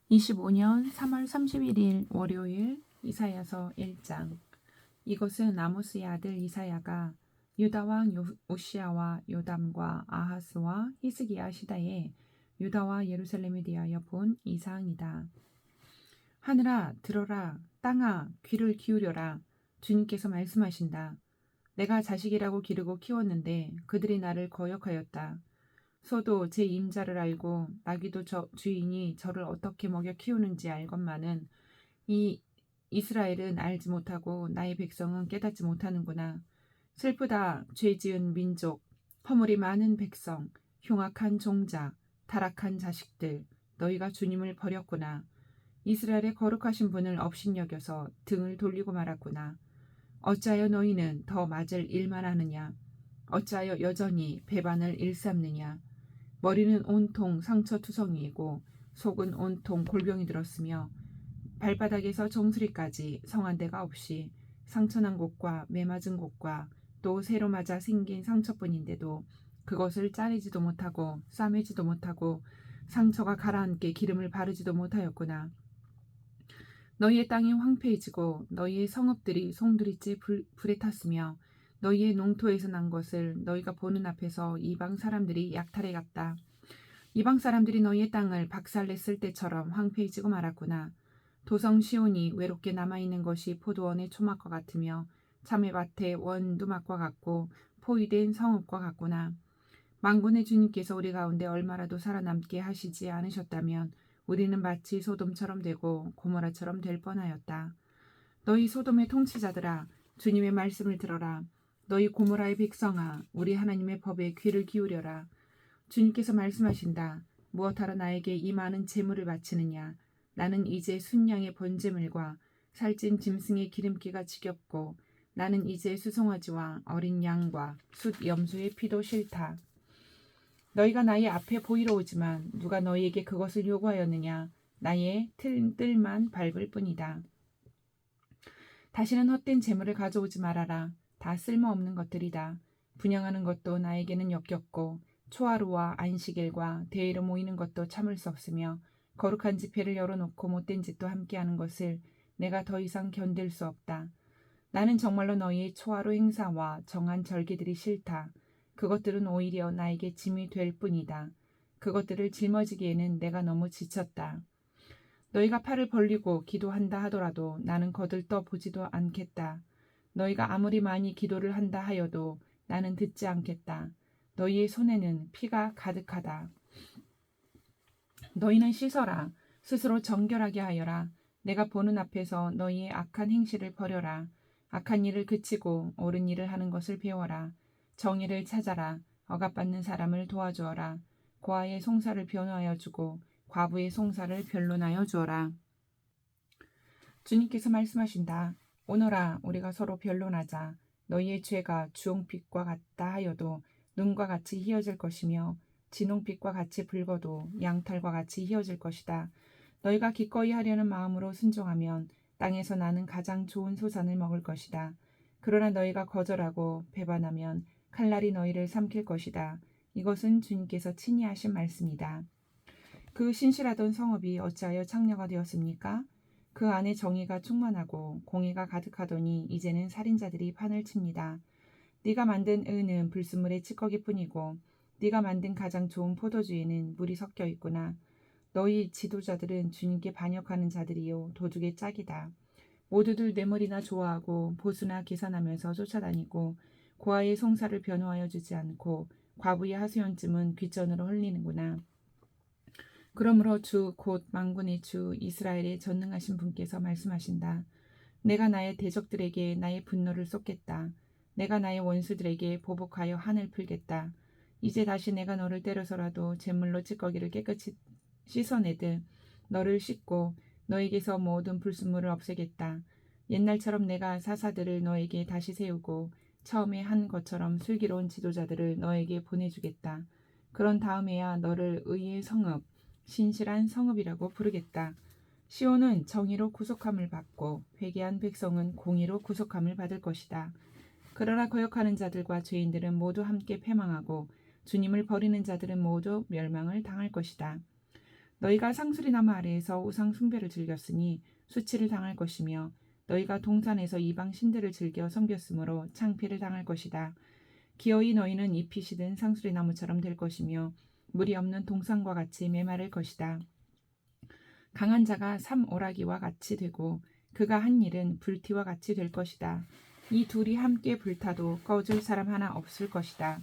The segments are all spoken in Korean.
25년 3월 31일 월요일 이사야서 1장. 이것은 아모스의 아들 이사야가 유다 왕 우시야와 요담과 아하스와 히스기야 시대에 유다와 예루살렘에 대하여 본 이상이다. 하늘아 들어라, 땅아 귀를 기울여라. 주님께서 말씀하신다. 내가 자식이라고 기르고 키웠는데 그들이 나를 거역하였다. 소도 제 임자를 알고 나귀도 주인이 저를 어떻게 먹여 키우는지 알건만은 이 이스라엘은 알지 못하고 나의 백성은 깨닫지 못하는구나. 슬프다. 죄 지은 민족, 허물이 많은 백성, 흉악한 종자, 타락한 자식들, 너희가 주님을 버렸구나. 이스라엘의 거룩하신 분을 업신여겨서 등을 돌리고 말았구나. 어찌하여 너희는 더 맞을 일만 하느냐? 어찌하여 여전히 배반을 일삼느냐? 머리는 온통 상처투성이이고 속은 온통 골병이 들었으며 발바닥에서 정수리까지 성한 데가 없이 상처난 곳과 매맞은 곳과 또 새로 맞아 생긴 상처뿐인데도 그것을 짜내지도 못하고 싸매지도 못하고 상처가 가라앉게 기름을 바르지도 못하였구나. 너희의 땅이 황폐해지고 너희의 성읍들이 송두리째 불에 탔으며 너희의 농토에서 난 것을 너희가 보는 앞에서 이방 사람들이 약탈해 갔다. 이방 사람들이 너희의 땅을 박살냈을 때처럼 황폐해지고 말았구나. 도성 시온이 외롭게 남아있는 것이 포도원의 초막과 같으며 참외밭의 원두막과 같고 포위된 성읍과 같구나. 만군의 주님께서 우리 가운데 얼마라도 살아남게 하시지 않으셨다면 우리는 마치 소돔처럼 되고 고모라처럼 될 뻔하였다. 너희 소돔의 통치자들아, 주님의 말씀을 들어라. 너희 고모라의 백성아, 우리 하나님의 법에 귀를 기울여라. 주님께서 말씀하신다. 무엇하러 나에게 이 많은 재물을 바치느냐? 나는 이제 순양의 번제물과 살찐 짐승의 기름기가 지겹고 나는 이제 수송아지와 어린 양과 숫 염소의 피도 싫다. 너희가 나의 앞에 보이러 오지만 누가 너희에게 그것을 요구하였느냐? 나의 뜰만 밟을 뿐이다. 다시는 헛된 재물을 가져오지 말아라. 다 쓸모없는 것들이다. 분양하는 것도 나에게는 역겹고 초하루와 안식일과 대회로 모이는 것도 참을 수 없으며 거룩한 집회를 열어놓고 못된 짓도 함께하는 것을 내가 더 이상 견딜 수 없다. 나는 정말로 너희의 초하루 행사와 정한 절기들이 싫다. 그것들은 오히려 나에게 짐이 될 뿐이다. 그것들을 짊어지기에는 내가 너무 지쳤다. 너희가 팔을 벌리고 기도한다 하더라도 나는 거들떠 보지도 않겠다. 너희가 아무리 많이 기도를 한다 하여도 나는 듣지 않겠다. 너희의 손에는 피가 가득하다. 너희는 씻어라. 스스로 정결하게 하여라. 내가 보는 앞에서 너희의 악한 행실을 버려라. 악한 일을 그치고 옳은 일을 하는 것을 배워라. 정의를 찾아라. 억압받는 사람을 도와주어라. 고아의 송사를 변호하여 주고 과부의 송사를 변론하여 주어라. 주님께서 말씀하신다. 오너라, 우리가 서로 변론하자. 너희의 죄가 주홍빛과 같다 하여도 눈과 같이 희어질 것이며 진홍빛과 같이 붉어도 양털과 같이 희어질 것이다. 너희가 기꺼이 하려는 마음으로 순종하면 땅에서 나는 가장 좋은 소산을 먹을 것이다. 그러나 너희가 거절하고 배반하면 칼날이 너희를 삼킬 것이다. 이것은 주님께서 친히 하신 말씀이다. 그 신실하던 성읍이 어찌하여 창녀가 되었습니까? 그 안에 정의가 충만하고 공의가 가득하더니 이제는 살인자들이 판을 칩니다. 네가 만든 은은 불순물의 찌꺼기뿐이고 네가 만든 가장 좋은 포도주에는 물이 섞여 있구나. 너희 지도자들은 주님께 반역하는 자들이요 도둑의 짝이다. 모두들 뇌물이나 좋아하고 보수나 계산하면서 쫓아다니고 고아의 송사를 변호하여 주지 않고 과부의 하소연쯤은 귓전으로 흘리는구나. 그러므로 주 곧 만군의 주 이스라엘의 전능하신 분께서 말씀하신다. 내가 나의 대적들에게 나의 분노를 쏟겠다. 내가 나의 원수들에게 보복하여 한을 풀겠다. 이제 다시 내가 너를 때려서라도 제물로 찌꺼기를 깨끗이 씻어내듯 너를 씻고 너에게서 모든 불순물을 없애겠다. 옛날처럼 내가 사사들을 너에게 다시 세우고 처음에 한 것처럼 슬기로운 지도자들을 너에게 보내주겠다. 그런 다음에야 너를 의의 성읍, 신실한 성읍이라고 부르겠다. 시온은 정의로 구속함을 받고 회개한 백성은 공의로 구속함을 받을 것이다. 그러나 거역하는 자들과 죄인들은 모두 함께 패망하고 주님을 버리는 자들은 모두 멸망을 당할 것이다. 너희가 상수리나무 아래에서 우상 숭배를 즐겼으니 수치를 당할 것이며 너희가 동산에서 이방 신들을 즐겨 섬겼으므로 창피를 당할 것이다. 기어이 너희는 잎이 시든 상수리나무처럼 될 것이며 물이 없는 동산과 같이 메마를 것이다. 강한 자가 삼오라기와 같이 되고 그가 한 일은 불티와 같이 될 것이다. 이 둘이 함께 불타도 꺼줄 사람 하나 없을 것이다.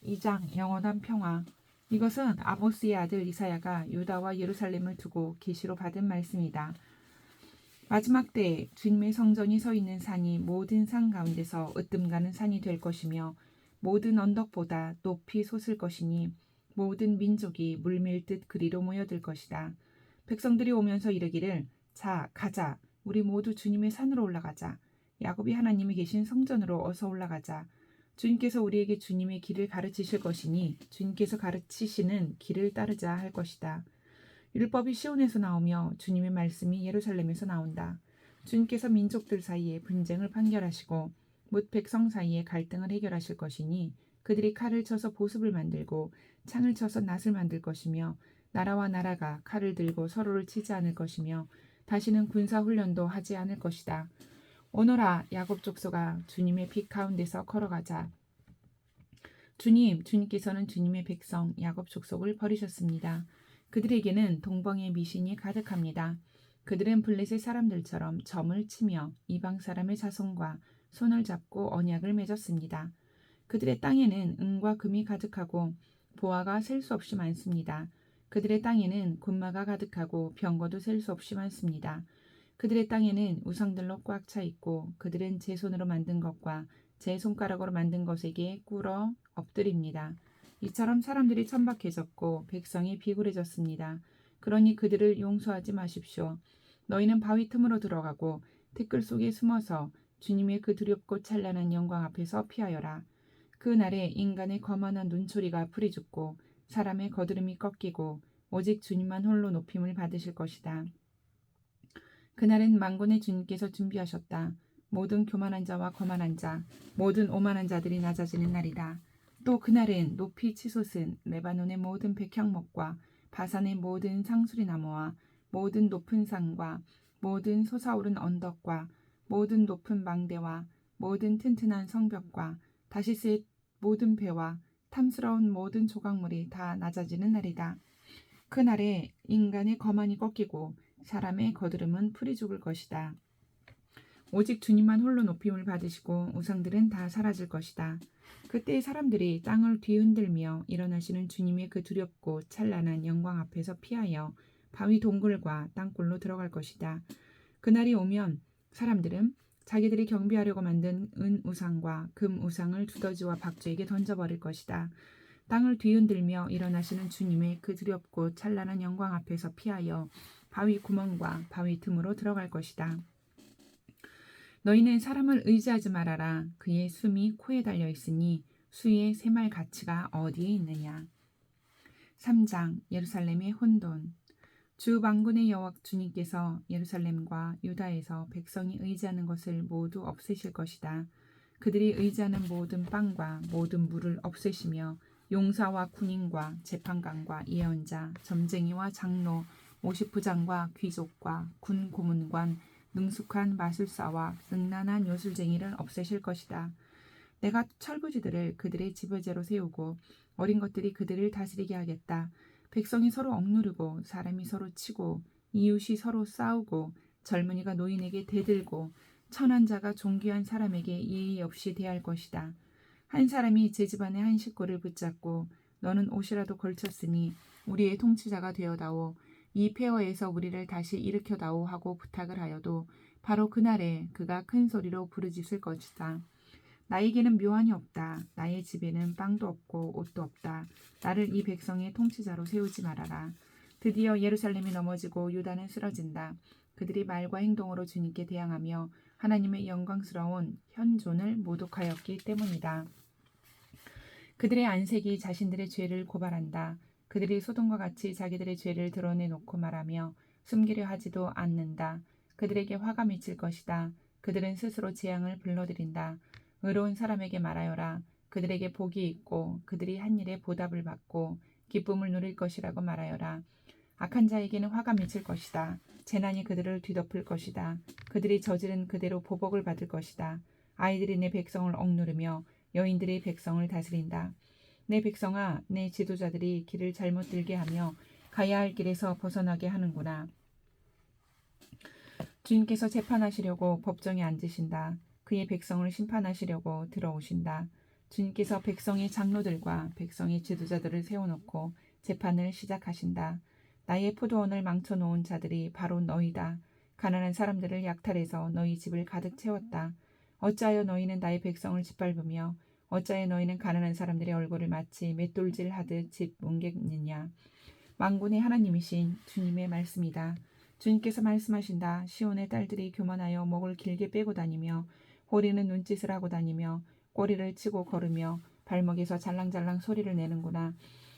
2장 영원한 평화. 이것은 아모스의 아들 이사야가 유다와 예루살렘을 두고 계시로 받은 말씀이다. 마지막 때에 주님의 성전이 서 있는 산이 모든 산 가운데서 으뜸가는 산이 될 것이며 모든 언덕보다 높이 솟을 것이니 모든 민족이 물밀듯 그리로 모여들 것이다. 백성들이 오면서 이르기를 자 가자 우리 모두 주님의 산으로 올라가자. 야곱이 하나님이 계신 성전으로 어서 올라가자. 주님께서 우리에게 주님의 길을 가르치실 것이니 주님께서 가르치시는 길을 따르자 할 것이다. 율법이 시온에서 나오며 주님의 말씀이 예루살렘에서 나온다. 주님께서 민족들 사이에 분쟁을 판결하시고 뭇 백성 사이에 갈등을 해결하실 것이니 그들이 칼을 쳐서 보습을 만들고 창을 쳐서 낫을 만들 것이며 나라와 나라가 칼을 들고 서로를 치지 않을 것이며 다시는 군사훈련도 하지 않을 것이다. 오너라 야곱 족속아 주님의 빛 가운데서 걸어가자. 주님께서는 주님의 백성 야곱 족속을 버리셨습니다. 그들에게는 동방의 미신이 가득합니다. 그들은 블레셋 사람들처럼 점을 치며 이방 사람의 자손과 손을 잡고 언약을 맺었습니다. 그들의 땅에는 은과 금이 가득하고 보화가 셀 수 없이 많습니다. 그들의 땅에는 군마가 가득하고 병거도 셀 수 없이 많습니다. 그들의 땅에는 우상들로 꽉 차 있고 그들은 제 손으로 만든 것과 제 손가락으로 만든 것에게 꿇어 엎드립니다. 이처럼 사람들이 천박해졌고 백성이 비굴해졌습니다. 그러니 그들을 용서하지 마십시오. 너희는 바위 틈으로 들어가고 티끌 속에 숨어서 주님의 그 두렵고 찬란한 영광 앞에서 피하여라. 그 날에 인간의 거만한 눈초리가 풀이 죽고 사람의 거드름이 꺾이고 오직 주님만 홀로 높임을 받으실 것이다. 그날은 만군의 주님께서 준비하셨다. 모든 교만한 자와 거만한 자, 모든 오만한 자들이 낮아지는 날이다. 또 그날은 높이 치솟은 레바논의 모든 백향목과 바산의 모든 상수리나무와 모든 높은 산과 모든 솟아오른 언덕과 모든 높은 망대와 모든 튼튼한 성벽과 다시스의 모든 배와 탐스러운 모든 조각물이 다 낮아지는 날이다. 그날에 인간의 거만이 꺾이고 사람의 거드름은 풀이 죽을 것이다. 오직 주님만 홀로 높임을 받으시고 우상들은 다 사라질 것이다. 그때 사람들이 땅을 뒤흔들며 일어나시는 주님의 그 두렵고 찬란한 영광 앞에서 피하여 바위 동굴과 땅굴로 들어갈 것이다. 그날이 오면 사람들은 자기들이 경배하려고 만든 은 우상과 금 우상을 두더지와 박쥐에게 던져버릴 것이다. 땅을 뒤흔들며 일어나시는 주님의 그 두렵고 찬란한 영광 앞에서 피하여 바위 구멍과 바위 틈으로 들어갈 것이다. 너희는 사람을 의지하지 말아라. 그의 숨이 코에 달려 있으니 수의 새말 가치가 어디에 있느냐. 3장 예루살렘의 혼돈. 주 만군의 여호와 주님께서 예루살렘과 유다에서 백성이 의지하는 것을 모두 없애실 것이다. 그들이 의지하는 모든 빵과 모든 물을 없애시며 용사와 군인과 재판관과 예언자, 점쟁이와 장로, 50부장과 귀족과 군 고문관, 능숙한 마술사와 능란한 요술쟁이를 없애실 것이다. 내가 철부지들을 그들의 지배자로 세우고 어린 것들이 그들을 다스리게 하겠다. 백성이 서로 억누르고 사람이 서로 치고 이웃이 서로 싸우고 젊은이가 노인에게 대들고 천한 자가 존귀한 사람에게 예의 없이 대할 것이다. 한 사람이 제 집안의 한 식구를 붙잡고 너는 옷이라도 걸쳤으니 우리의 통치자가 되어다오. 이 폐허에서 우리를 다시 일으켜다오 하고 부탁을 하여도 바로 그날에 그가 큰 소리로 부르짖을 것이다. 나에게는 묘안이 없다. 나의 집에는 빵도 없고 옷도 없다. 나를 이 백성의 통치자로 세우지 말아라. 드디어 예루살렘이 넘어지고 유다는 쓰러진다. 그들이 말과 행동으로 주님께 대항하며 하나님의 영광스러운 현존을 모독하였기 때문이다. 그들의 안색이 자신들의 죄를 고발한다. 그들이 소돔과 같이 자기들의 죄를 드러내놓고 말하며 숨기려 하지도 않는다. 그들에게 화가 미칠 것이다. 그들은 스스로 재앙을 불러들인다. 의로운 사람에게 말하여라. 그들에게 복이 있고 그들이 한 일에 보답을 받고 기쁨을 누릴 것이라고 말하여라. 악한 자에게는 화가 미칠 것이다. 재난이 그들을 뒤덮을 것이다. 그들이 저지른 그대로 보복을 받을 것이다. 아이들이 내 백성을 억누르며 여인들이 백성을 다스린다. 내 백성아, 내 지도자들이 길을 잘못 들게 하며 가야 할 길에서 벗어나게 하는구나. 주님께서 재판하시려고 법정에 앉으신다. 그의 백성을 심판하시려고 들어오신다. 주님께서 백성의 장로들과 백성의 지도자들을 세워놓고 재판을 시작하신다. 나의 포도원을 망쳐놓은 자들이 바로 너희다. 가난한 사람들을 약탈해서 너희 집을 가득 채웠다. 어찌하여 너희는 나의 백성을 짓밟으며 어찌하여 너희는 가난한 사람들의 얼굴을 마치 맷돌질 하듯 짓뭉개느냐. 만군의 하나님이신 주님의 말씀이다. 주님께서 말씀하신다. 시온의 딸들이 교만하여 목을 길게 빼고 다니며 호리는 눈짓을 하고 다니며 꼬리를 치고 걸으며 발목에서 잘랑잘랑 소리를 내는구나.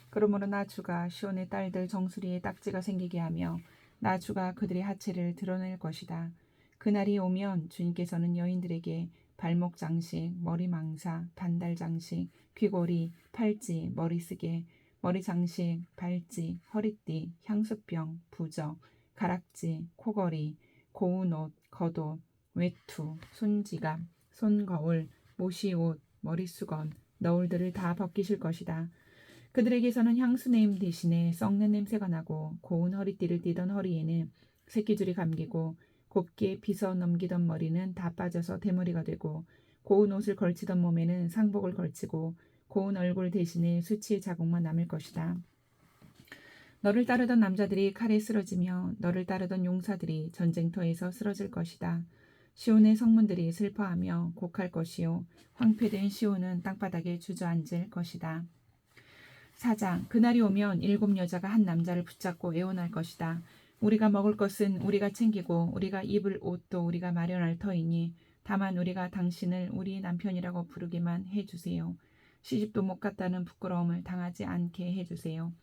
그러므로 나 주가 시온의 딸들 정수리에 딱지가 생기게 하며 나 주가 그들의 하체를 드러낼 것이다. 그날이 오면 주님께서는 여인들에게 발목 장식, 머리 망사, 반달 장식, 귀고리, 팔찌, 머리쓰개, 머리 장식, 발찌, 허리띠, 향수병, 부적, 가락지, 코걸이, 고운 옷, 겉옷, 외투, 손지갑, 손거울, 모시옷, 머리수건, 너울들을 다 벗기실 것이다. 그들에게서는 향수냄 대신에 썩는 냄새가 나고 고운 허리띠를 띠던 허리에는 새끼줄이 감기고 곱게 빗어 넘기던 머리는 다 빠져서 대머리가 되고 고운 옷을 걸치던 몸에는 상복을 걸치고 고운 얼굴 대신에 수치의 자국만 남을 것이다. 너를 따르던 남자들이 칼에 쓰러지며 너를 따르던 용사들이 전쟁터에서 쓰러질 것이다. 시온의 성문들이 슬퍼하며 곡할 것이요 황폐된 시온은 땅바닥에 주저앉을 것이다. 4장 그날이 오면 7 여자가 한 남자를 붙잡고 애원할 것이다. 우리가 먹을 것은 우리가 챙기고 우리가 입을 옷도 우리가 마련할 터이니 다만 우리가 당신을 우리 남편이라고 부르기만 해주세요. 시집도 못 갔다는 부끄러움을 당하지 않게 해주세요.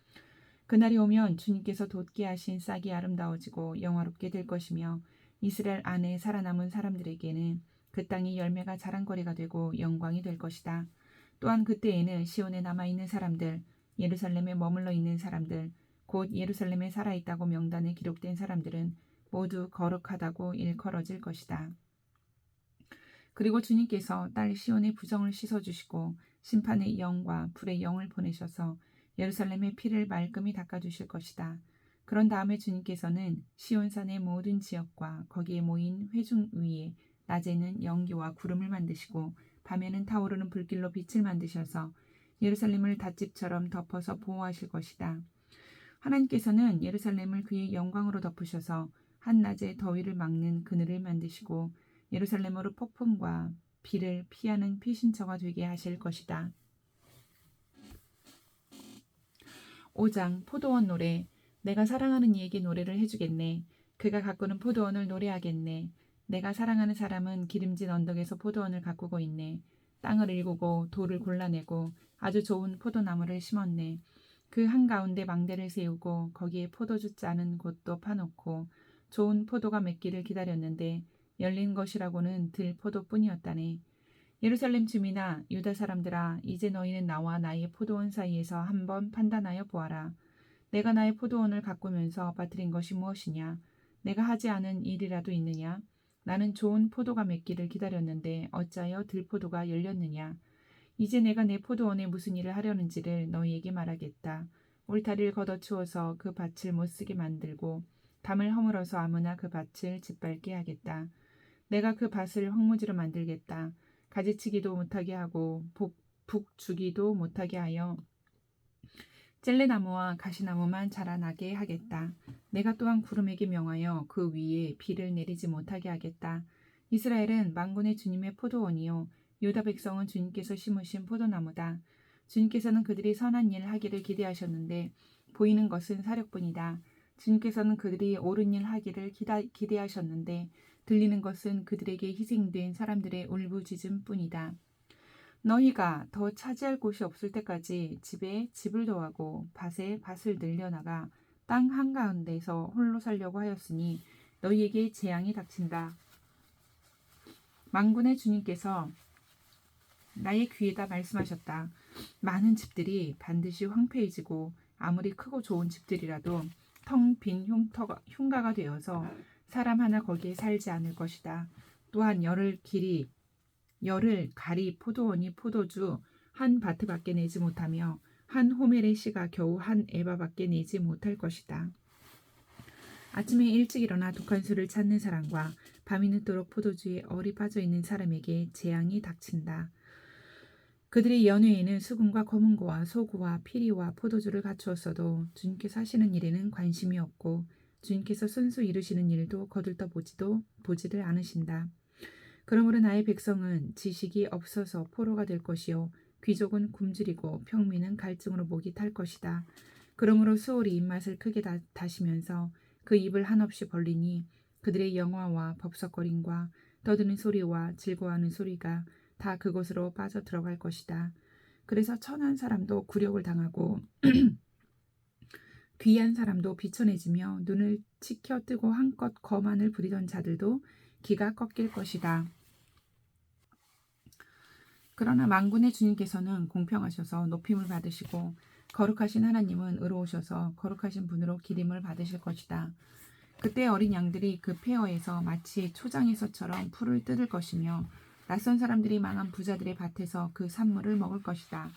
그날이 오면 주님께서 돋게 하신 싹이 아름다워지고 영화롭게 될 것이며 이스라엘 안에 살아남은 사람들에게는 그 땅이 열매가 자랑거리가 되고 영광이 될 것이다. 또한 그때에는 시온에 남아있는 사람들, 예루살렘에 머물러 있는 사람들, 곧 예루살렘에 살아있다고 명단에 기록된 사람들은 모두 거룩하다고 일컬어질 것이다. 그리고 주님께서 딸 시온의 부정을 씻어주시고 심판의 영과 불의 영을 보내셔서 예루살렘의 피를 말끔히 닦아주실 것이다. 그런 다음에 주님께서는 시온산의 모든 지역과 거기에 모인 회중 위에 낮에는 연기와 구름을 만드시고 밤에는 타오르는 불길로 빛을 만드셔서 예루살렘을 닷집처럼 덮어서 보호하실 것이다. 하나님께서는 예루살렘을 그의 영광으로 덮으셔서 한낮에 더위를 막는 그늘을 만드시고 예루살렘으로 폭풍과 비를 피하는 피신처가 되게 하실 것이다. 5장 포도원 노래. 내가 사랑하는 이에게 노래를 해주겠네. 그가 가꾸는 포도원을 노래하겠네. 내가 사랑하는 사람은 기름진 언덕에서 포도원을 가꾸고 있네. 땅을 일구고 돌을 골라내고 아주 좋은 포도나무를 심었네. 그 한가운데 망대를 세우고 거기에 포도주 짜는 곳도 파놓고 좋은 포도가 맺기를 기다렸는데 열린 것이라고는 들포도뿐이었다네. 예루살렘 주민아 유다 사람들아 이제 너희는 나와 나의 포도원 사이에서 한번 판단하여 보아라. 내가 나의 포도원을 가꾸면서 빠뜨린 것이 무엇이냐? 내가 하지 않은 일이라도 있느냐? 나는 좋은 포도가 맺기를 기다렸는데 어찌하여 들포도가 열렸느냐? 이제 내가 내 포도원에 무슨 일을 하려는지를 너희에게 말하겠다. 울타리를 걷어치워서 그 밭을 못쓰게 만들고 담을 허물어서 아무나 그 밭을 짓밟게 하겠다. 내가 그 밭을 황무지로 만들겠다. 가지치기도 못하게 하고 북주기도 못하게 하여 젤레나무와 가시나무만 자라나게 하겠다. 내가 또한 구름에게 명하여 그 위에 비를 내리지 못하게 하겠다. 이스라엘은 만군의 주님의 포도원이요 유다 백성은 주님께서 심으신 포도나무다. 주님께서는 그들이 선한 일 하기를 기대하셨는데 보이는 것은 사력뿐이다. 주님께서는 그들이 옳은 일 하기를 기대하셨는데 들리는 것은 그들에게 희생된 사람들의 울부짖음뿐이다. 너희가 더 차지할 곳이 없을 때까지 집에 집을 더하고 밭에 밭을 늘려나가 땅 한가운데서 홀로 살려고 하였으니 너희에게 재앙이 닥친다. 만군의 주님께서 나의 귀에다 말씀하셨다. 많은 집들이 반드시 황폐해지고 아무리 크고 좋은 집들이라도 텅 빈 흉가가 되어서 사람 하나 거기에 살지 않을 것이다. 또한 열을 가리 포도원이 포도주 한 바트밖에 내지 못하며 한 호멜의 씨가 겨우 한 에바밖에 내지 못할 것이다. 아침에 일찍 일어나 독한 술을 찾는 사람과 밤이 늦도록 포도주에 얼이 빠져 있는 사람에게 재앙이 닥친다. 그들의 연회에는 수금과 검은고와 소구와 피리와 포도주를 갖추었어도 주님께서 하시는 일에는 관심이 없고 주님께서 순수 이루시는 일도 거들떠 보지들 않으신다. 그러므로 나의 백성은 지식이 없어서 포로가 될 것이요 귀족은 굶주리고 평민은 갈증으로 목이 탈 것이다. 그러므로 수월이 입맛을 크게 다시면서 그 입을 한없이 벌리니 그들의 영화와 법석거림과 떠드는 소리와 즐거워하는 소리가 다 그곳으로 빠져 들어갈 것이다. 그래서 천한 사람도 굴욕을 당하고 귀한 사람도 비천해지며 눈을 치켜 뜨고 한껏 거만을 부리던 자들도 기가 꺾일 것이다. 그러나 만군의 주님께서는 공평하셔서 높임을 받으시고 거룩하신 하나님은 의로우셔서 거룩하신 분으로 기림을 받으실 것이다. 그때 어린 양들이 그 폐허에서 마치 초장에서처럼 풀을 뜯을 것이며 낯선 사람들이 망한 부자들의 밭에서 그 산물을 먹을 것이다.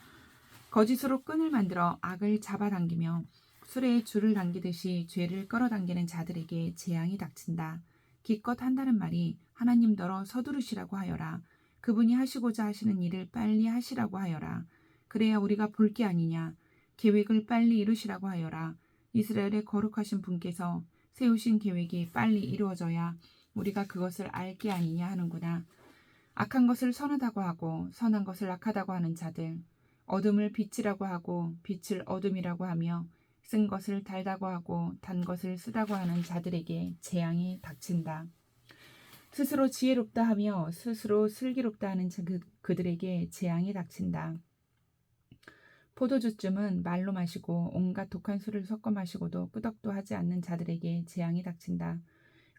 거짓으로 끈을 만들어 악을 잡아당기며 수레에 줄을 당기듯이 죄를 끌어당기는 자들에게 재앙이 닥친다. 기껏 한다는 말이 하나님더러 서두르시라고 하여라. 그분이 하시고자 하시는 일을 빨리 하시라고 하여라. 그래야 우리가 볼 게 아니냐. 계획을 빨리 이루시라고 하여라. 이스라엘의 거룩하신 분께서 세우신 계획이 빨리 이루어져야 우리가 그것을 알 게 아니냐 하는구나. 악한 것을 선하다고 하고 선한 것을 악하다고 하는 자들, 어둠을 빛이라고 하고 빛을 어둠이라고 하며 쓴 것을 달다고 하고 단 것을 쓰다고 하는 자들에게 재앙이 닥친다. 스스로 지혜롭다 하며 스스로 슬기롭다 하는 그들에게 재앙이 닥친다. 포도주쯤은 말로 마시고 온갖 독한 술을 섞어 마시고도 끄덕도 하지 않는 자들에게 재앙이 닥친다.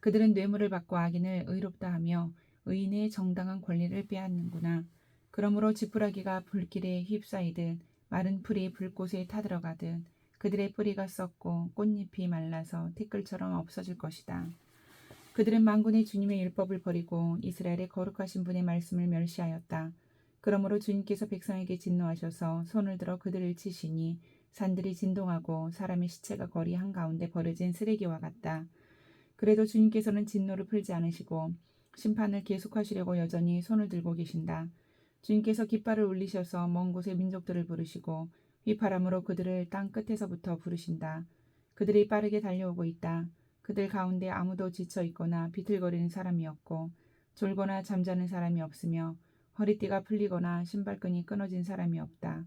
그들은 뇌물을 받고 악인을 의롭다 하며 의인의 정당한 권리를 빼앗는구나. 그러므로 지푸라기가 불길에 휩싸이듯 마른 풀이 불꽃에 타들어가듯 그들의 뿌리가 썩고 꽃잎이 말라서 티끌처럼 없어질 것이다. 그들은 만군의 주님의 율법을 버리고 이스라엘의 거룩하신 분의 말씀을 멸시하였다. 그러므로 주님께서 백성에게 진노하셔서 손을 들어 그들을 치시니 산들이 진동하고 사람의 시체가 거리 한가운데 버려진 쓰레기와 같다. 그래도 주님께서는 진노를 풀지 않으시고 심판을 계속하시려고 여전히 손을 들고 계신다. 주님께서 깃발을 울리셔서 먼 곳의 민족들을 부르시고 휘파람으로 그들을 땅 끝에서부터 부르신다. 그들이 빠르게 달려오고 있다. 그들 가운데 아무도 지쳐 있거나 비틀거리는 사람이 없고 졸거나 잠자는 사람이 없으며 허리띠가 풀리거나 신발끈이 끊어진 사람이 없다.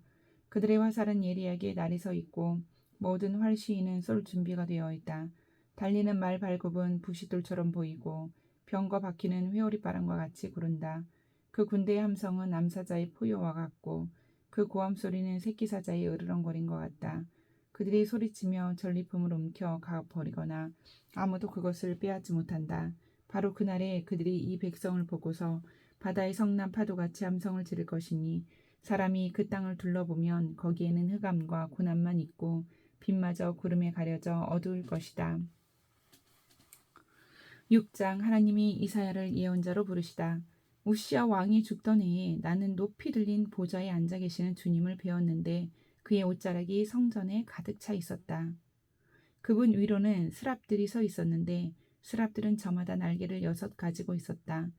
그들의 화살은 예리하게 날이 서 있고 모든 활시위는 쏠 준비가 되어 있다. 달리는 말 발굽은 부싯돌처럼 보이고 병거 바퀴는 회오리바람과 같이 구른다. 그 군대의 함성은 암사자의 포효와 같고 그 고함 소리는 새끼사자의 으르렁거린 것 같다. 그들이 소리치며 전리품을 움켜 가버리거나 아무도 그것을 빼앗지 못한다. 바로 그날에 그들이 이 백성을 보고서 바다의 성난 파도같이 함성을 지를 것이니 사람이 그 땅을 둘러보면 거기에는 흑암과 고난만 있고 빛마저 구름에 가려져 어두울 것이다. 6장 하나님이 이사야를 예언자로 부르시다. 우시야 왕이 죽던 해에 나는 높이 들린 보좌에 앉아 계시는 주님을 배웠는데 그의 옷자락이 성전에 가득 차 있었다. 그분 위로는 스랍들이 서 있었는데 스랍들은 저마다 날개를 6 가지고 있었다.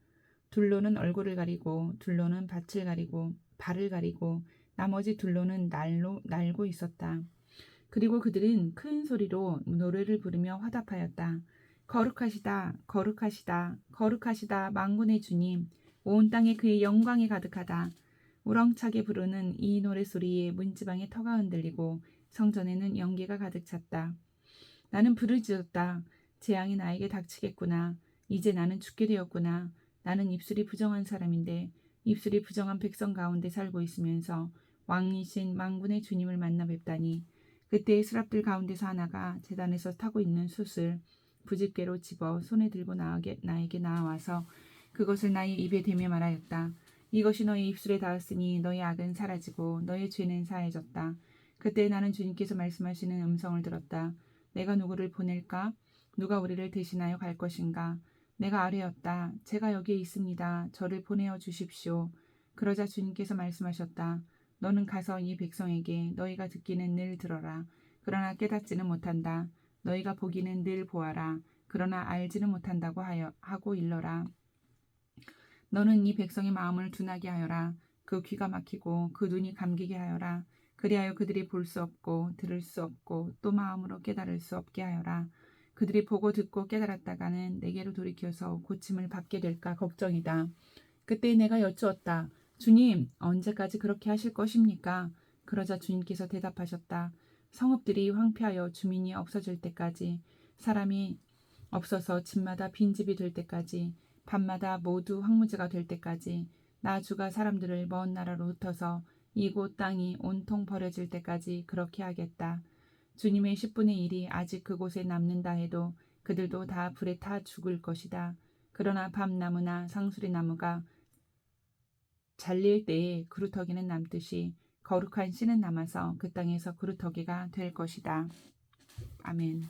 둘로는 얼굴을 가리고 둘로는 밭을 가리고 발을 가리고 나머지 둘로는 날고 있었다. 그리고 그들은 큰 소리로 노래를 부르며 화답하였다. 거룩하시다, 거룩하시다, 거룩하시다, 만군의 주님. 온 땅에 그의 영광이 가득하다. 우렁차게 부르는 이 노래소리에 문지방의 터가 흔들리고 성전에는 연기가 가득 찼다. 나는 부르짖었다. 재앙이 나에게 닥치겠구나. 이제 나는 죽게 되었구나. 나는 입술이 부정한 사람인데 입술이 부정한 백성 가운데 살고 있으면서 왕이신 만군의 주님을 만나 뵙다니. 그때 스랍들 가운데서 하나가 제단에서 타고 있는 숯을 부집개로 집어 손에 들고 나에게 나와서 그것을 나의 입에 대며 말하였다. 이것이 너의 입술에 닿았으니 너의 악은 사라지고 너의 죄는 사해졌다. 그때 나는 주님께서 말씀하시는 음성을 들었다. 내가 누구를 보낼까? 누가 우리를 대신하여 갈 것인가? 내가 아뢰었다. 제가 여기에 있습니다. 저를 보내어 주십시오. 그러자 주님께서 말씀하셨다. 너는 가서 이 백성에게 너희가 듣기는 늘 들어라. 그러나 깨닫지는 못한다. 너희가 보기는 늘 보아라. 그러나 알지는 못한다고 하고 일러라. 너는 이 백성의 마음을 둔하게 하여라. 그 귀가 막히고 그 눈이 감기게 하여라. 그리하여 그들이 볼 수 없고 들을 수 없고 또 마음으로 깨달을 수 없게 하여라. 그들이 보고 듣고 깨달았다가는 내게로 돌이켜서 고침을 받게 될까 걱정이다. 그때 내가 여쭈었다. 주님, 언제까지 그렇게 하실 것입니까? 그러자 주님께서 대답하셨다. 성읍들이 황폐하여 주민이 없어질 때까지, 사람이 없어서 집마다 빈집이 될 때까지, 밤마다 모두 황무지가 될 때까지, 나 주가 사람들을 먼 나라로 흩어서 이곳 땅이 온통 버려질 때까지 그렇게 하겠다. 주님의 10분의 1이 아직 그곳에 남는다 해도 그들도 다 불에 타 죽을 것이다. 그러나 밤나무나 상수리 나무가 잘릴 때에 그루터기는 남듯이 거룩한 씨는 남아서 그 땅에서 그루터기가 될 것이다. 아멘.